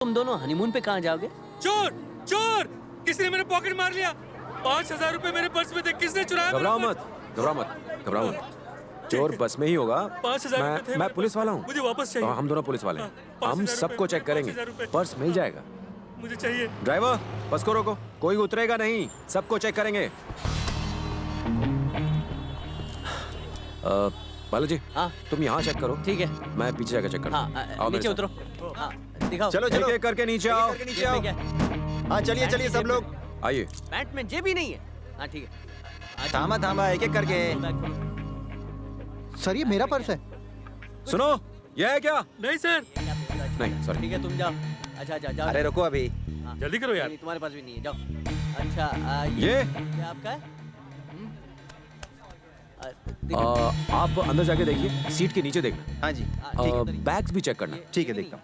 तुम दोनों हनीमून पे कहाँ जाओगे? चोर चोर, किसी ने मेरा पॉकेट मार लिया। 5,000 रुपए मेरे पर्स में थे, किसने चुराया? घबराओ मत, घबराओ मत, घबराओ मत। चोर बस में ही होगा। 5,000 रुपए थे। मैं पुलिस वाला हूँ। मुझे वापस चाहिए। हम दोनों पुलिस वाले हैं। 5,000 हम सबको चेक करेंगे, 5,000 रुपए। पर्स मिल जाएगा। मुझे चाहिए। ड्राइवर बस को रोको, कोई उतरेगा नहीं, सबको चेक करेंगे। बालाजी, हाँ तुम यहाँ चेक करो, ठीक है। मैं पीछे जाकर चेक करूँ। हाँ नीचे उतरो। हाँ दिखाओ। चलो एक चलो एक करके नीचे आओ। नीचे आओ। हाँ चलिए चलिए सब लोग। आइए। पैंट में जेब ही नहीं है। हाँ ठीक है। थामा थामा एक एक करके। सर ये मेरा पर्स है। सुनो, ये है क्या? नहीं सर। नहीं सॉरी। ठीक है तुम जाओ। अच्छा जाओ। अरे रुको अभी। हाँ। जल्दी करो यार। नहीं, तुम्हारे पास भी नहीं है, जाओ। अच्छा ये? क्या आपका है? दिखाओ। आप अंदर जाके देखिए, सीट के नीचे देखना। हाँ जी ठीक है, बैग्स भी चेक करना। ठीक है देखता हूँ।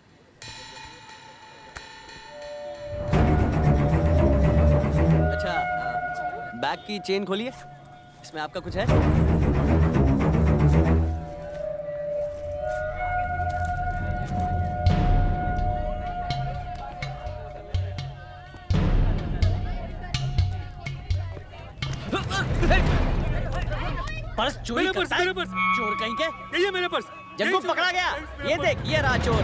अच्छा बैग की चेन खोलिए, इसमें आपका कुछ है? पर्स चोरी मेरा पर्स, करता है? मेरा पर्स। चोर कहीं के? यही है मेरा पर्स। जंगू यही चोर पकड़ा है। गया। मेरा ये पर्स। देख, ये रहा चोर।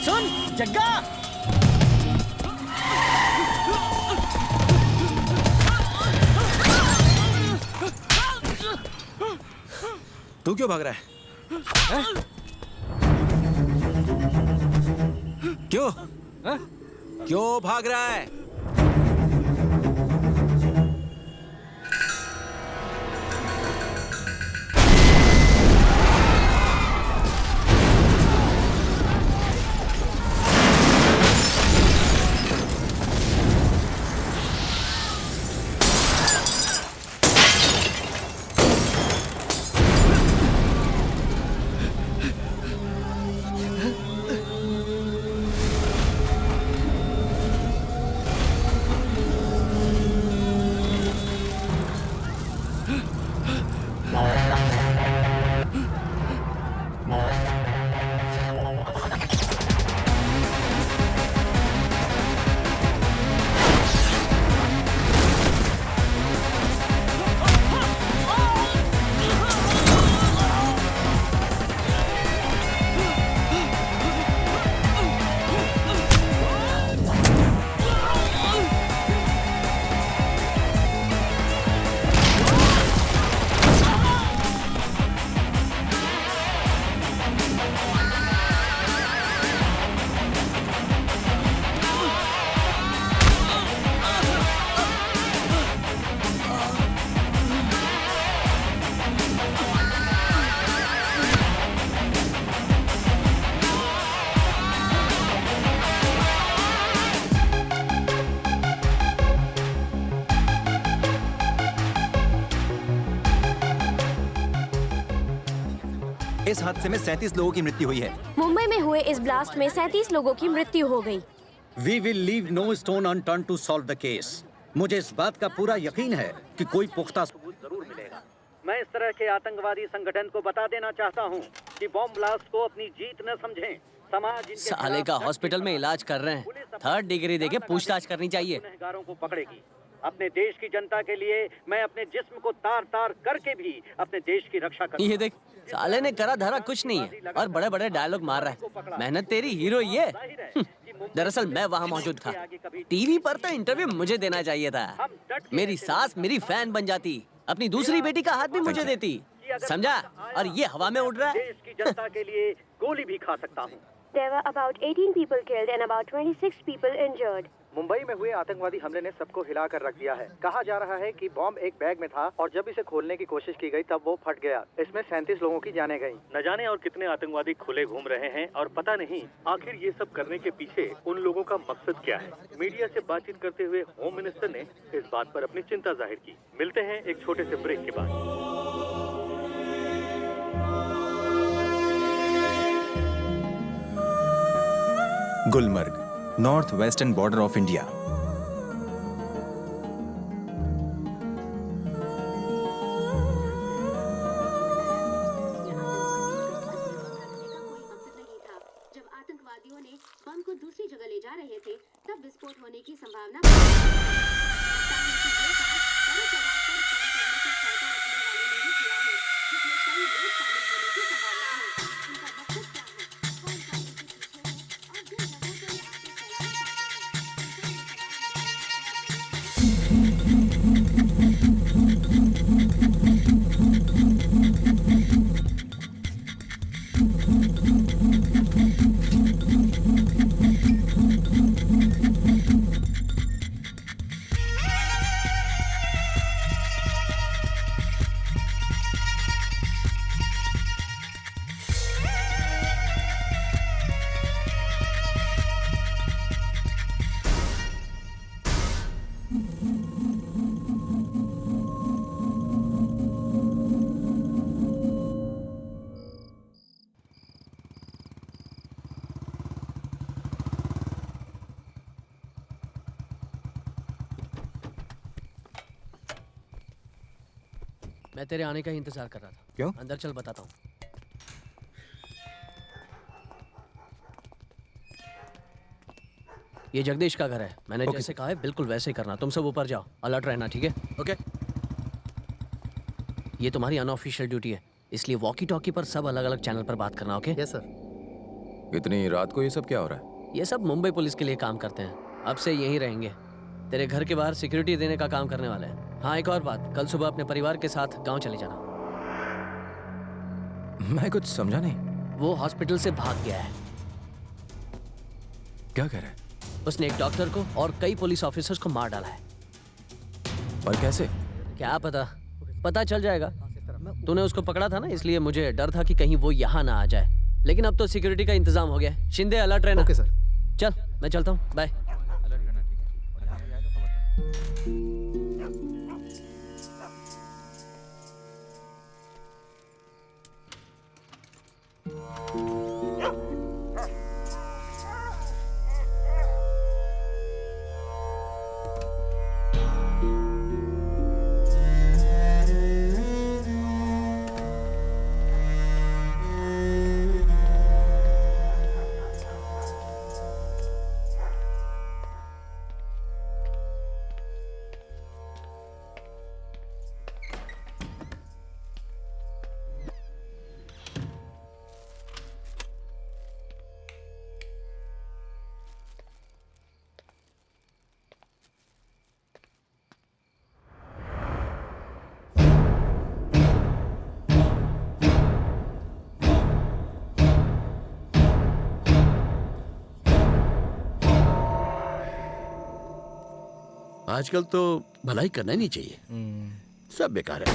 सुन जग्गा, तू क्यों भाग रहा है? क्यों? क्यों भाग रहा है? इस हादसे में 37 लोगों की मृत्यु हुई है। मुंबई में हुए इस ब्लास्ट में 37 लोगों की मृत्यु हो गई। We will leave no stone unturned to solve the case. मुझे इस बात का पूरा यकीन है कि कोई पुख्ता सबूत जरूर मिलेगा। मैं इस तरह के आतंकवादी संगठन को बता देना चाहता हूँ कि बॉम्ब ब्लास्ट को अपनी जीत न समझें। समाज इनके साले का खिलाफ हॉस्पिटल में इलाज कर रहे हैं। 3rd डिग्री देके पूछताछ करनी चाहिए। गुनहगारों को पकड़ेगी। अपने देश की जनता के लिए मैं अपने जिस्म को तार तार करके भी अपने देश की रक्षा करूंगा। ये देख, साले ने करा धरा कुछ नहीं है और बड़े बड़े डायलॉग मार रहा है। मेहनत तेरी हीरो ये। दरअसल मैं वहाँ मौजूद था। टीवी पर तो इंटरव्यू मुझे देना चाहिए था। मेरी सास मेरी फैन बन जाती, अपनी दूसरी बेटी का हाथ भी मुझे देती, समझा? और ये हवा में उड़ रहा है। देश की जनता के लिए गोली भी खा सकता हूँ। There were about 18 people killed and about 26 people injured. Mumbai में हुए आतंकवादी हमले ने सबको हिला कर रख दिया है। कहा जा रहा है कि बॉम्ब एक बैग में था और जब इसे खोलने की कोशिश की गई तब वो फट गया। इसमें 37 लोगों की जानें गई। न जाने और कितने आतंकवादी खुले घूम रहे हैं और पता नहीं आखिर ये सब करने के पीछे उन लोगों का मकसद क्या है। मीडिया से बातचीत करते हुए होम मिनिस्टर ने इस बात पर अपनी चिंता जाहिर की। मिलते हैं एक छोटे से ब्रेक के बाद। Gulmarg, north western border of India. मैं तेरे आने का ही इंतजार कर रहा था। क्यों? अंदर चल, बताता हूँ। ये जगदीश का घर है। मैंने जैसे कहा है बिल्कुल वैसे ही करना। तुम सब ऊपर जाओ, अलर्ट रहना, ठीक है? ओके। ये तुम्हारी अनऑफिशियल ड्यूटी है, इसलिए वॉकी टॉकी पर सब अलग अलग चैनल पर बात करना। ओके? Yes sir. इतनी रात को ये सब क्या हो रहा है? ये सब मुंबई पुलिस के लिए काम करते हैं। अब से यहीं रहेंगे। तेरे घर के बाहर सिक्योरिटी देने का काम करने वाले हैं। हाँ, एक और बात, कल सुबह अपने परिवार के साथ गांव चले जाना। मैं कुछ समझा नहीं। वो हॉस्पिटल से भाग गया है। क्या कह रहा है? उसने एक डॉक्टर को और कई पुलिस ऑफिसर्स को मार डाला है। और कैसे? क्या पता चल जाएगा। तूने उसको पकड़ा था ना, इसलिए मुझे डर था कि कहीं वो यहाँ ना आ जाए। लेकिन अब तो सिक्योरिटी का इंतजाम हो गया है। शिंदे, अलर्ट रहना। Okay sir. चल, मैं चलता हूँ, बाय। आजकल तो भलाई करना ही नहीं चाहिए, सब बेकार है।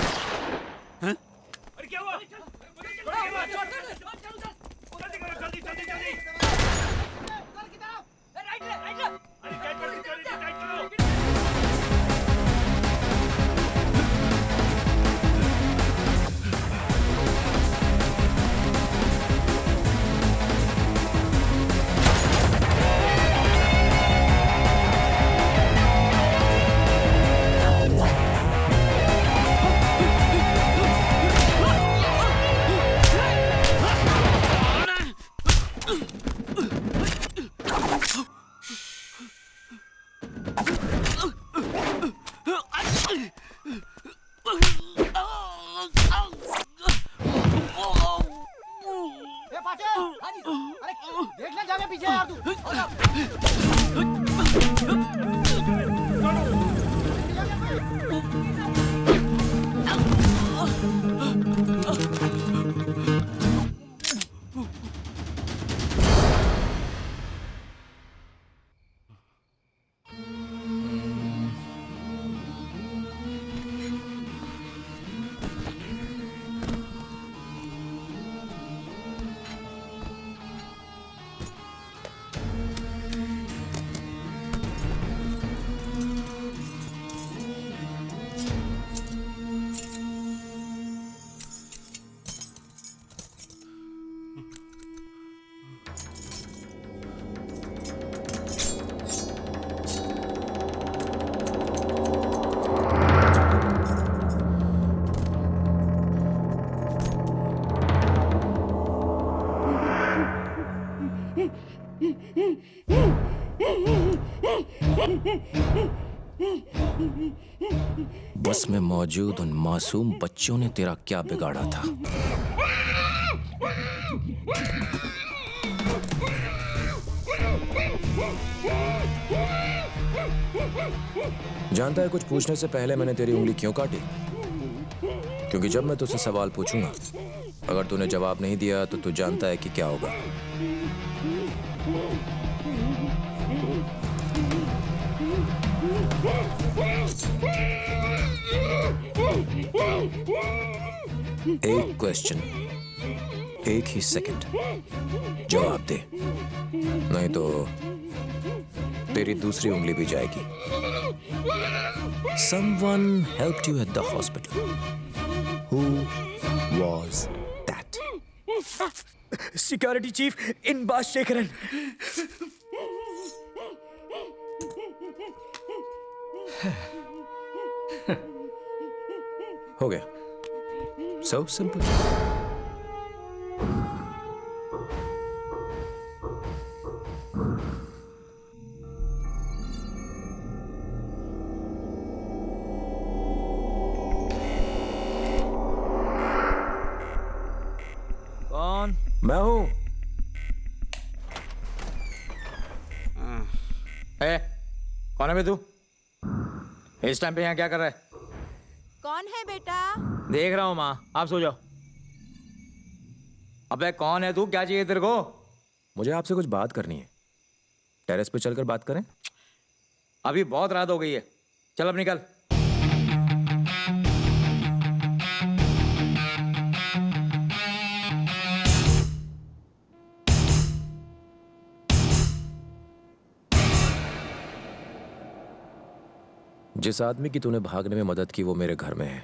बस में मौजूद उन मासूम बच्चों ने तेरा क्या बिगाड़ा था? जानता है, कुछ पूछने से पहले मैंने तेरी उंगली क्यों काटी? क्योंकि जब मैं तुझसे सवाल पूछूंगा, अगर तूने जवाब नहीं दिया तो तू जानता है कि क्या होगा। एक क्वेश्चन, एक ही सेकंड, जवाब दे, नहीं तो तेरी दूसरी उंगली भी जाएगी। Someone helped you at the hospital. Who was that? Security chief इन बास शेखरन। हो गया। So simple. कौन? मैं हूं। ए, कौन है बे तू? इस टाइम पे यहाँ क्या कर रहा है? कौन है बेटा? देख रहा हूँ माँ, आप सो जाओ। अबे कौन है तू? क्या चाहिए तेरे को? मुझे आपसे कुछ बात करनी है। टेरेस पे चलकर बात करें? अभी बहुत रात हो गई है, चल अब निकल। जिस आदमी की तूने भागने में मदद की वो मेरे घर में है।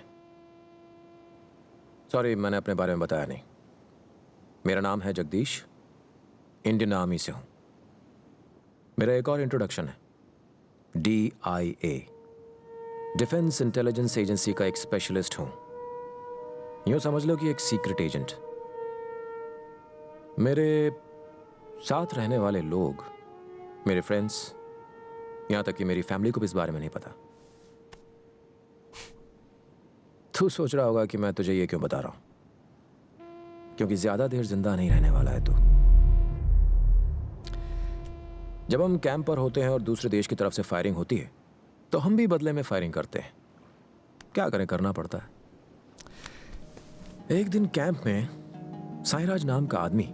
सॉरी, मैंने अपने बारे में बताया नहीं। मेरा नाम है जगदीश, इंडियन आर्मी से हूं। मेरा एक और इंट्रोडक्शन है, DIA, डिफेंस इंटेलिजेंस एजेंसी का एक स्पेशलिस्ट हूं। यूं समझ लो कि एक सीक्रेट एजेंट। मेरे साथ रहने वाले लोग, मेरे फ्रेंड्स, यहां तक कि मेरी फैमिली को भी इस बारे में नहीं पता। तू सोच रहा होगा कि मैं तुझे ये क्यों बता रहा हूं, क्योंकि ज्यादा देर जिंदा नहीं रहने वाला है तू। जब हम कैंप पर होते हैं और दूसरे देश की तरफ से फायरिंग होती है तो हम भी बदले में फायरिंग करते हैं। क्या करें, करना पड़ता है। एक दिन कैंप में साईराज नाम का आदमी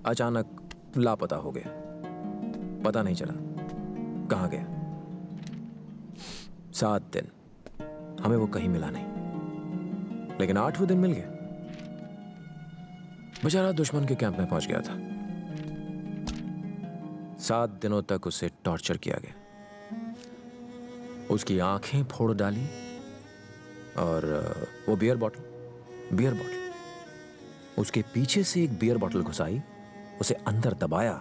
अचानक लापता हो गया। पता नहीं चला कहां गया। 7 दिन हमें वो कहीं मिला नहीं, लेकिन 8वें दिन मिल गया। बेचारा दुश्मन के कैंप में पहुंच गया था। 7 दिनों तक उसे टॉर्चर किया गया, उसकी आंखें फोड़ डाली और वो बियर बॉटल उसके पीछे से एक बियर बॉटल घुसाई, उसे अंदर दबाया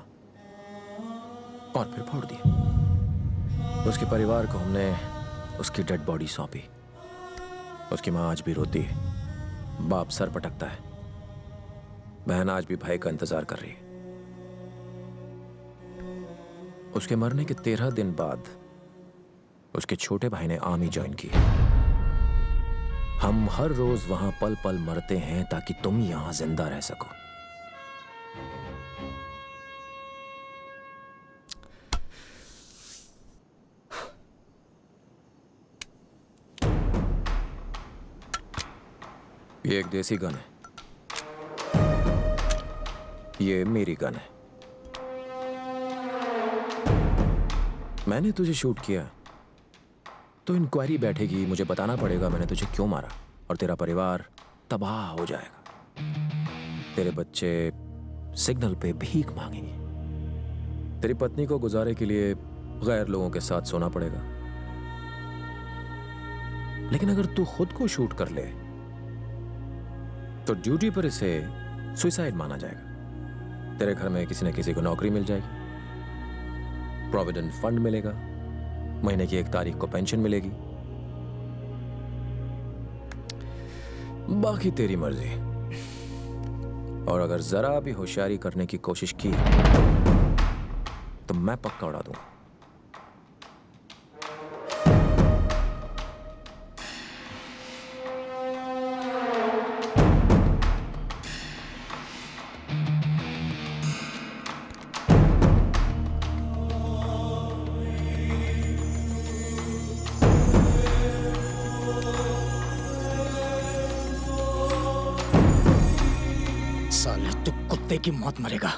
और फिर फोड़ दिया। उसके परिवार को हमने उसकी डेड बॉडी सौंपी। उसकी मां आज भी रोती है, बाप सर पटकता है, बहन आज भी भाई का इंतजार कर रही है। उसके मरने के 13 दिन बाद उसके छोटे भाई ने आर्मी ज्वाइन की। हम हर रोज वहां पल पल मरते हैं ताकि तुम यहां जिंदा रह सको। ये एक देसी गन है, ये मेरी गन है। मैंने तुझे शूट किया तो इंक्वायरी बैठेगी, मुझे बताना पड़ेगा मैंने तुझे क्यों मारा, और तेरा परिवार तबाह हो जाएगा। तेरे बच्चे सिग्नल पे भीख मांगेंगे। तेरी पत्नी को गुजारे के लिए गैर लोगों के साथ सोना पड़ेगा। लेकिन अगर तू खुद को शूट कर ले तो ड्यूटी पर इसे सुसाइड माना जाएगा। तेरे घर में किसी न किसी को नौकरी मिल जाएगी, प्रोविडेंट फंड मिलेगा, महीने की 1 तारीख को पेंशन मिलेगी। बाकी तेरी मर्जी। और अगर जरा भी होशियारी करने की कोशिश की तो मैं पक्का उड़ा दूंगा। साले तू कुत्ते की मौत मरेगा।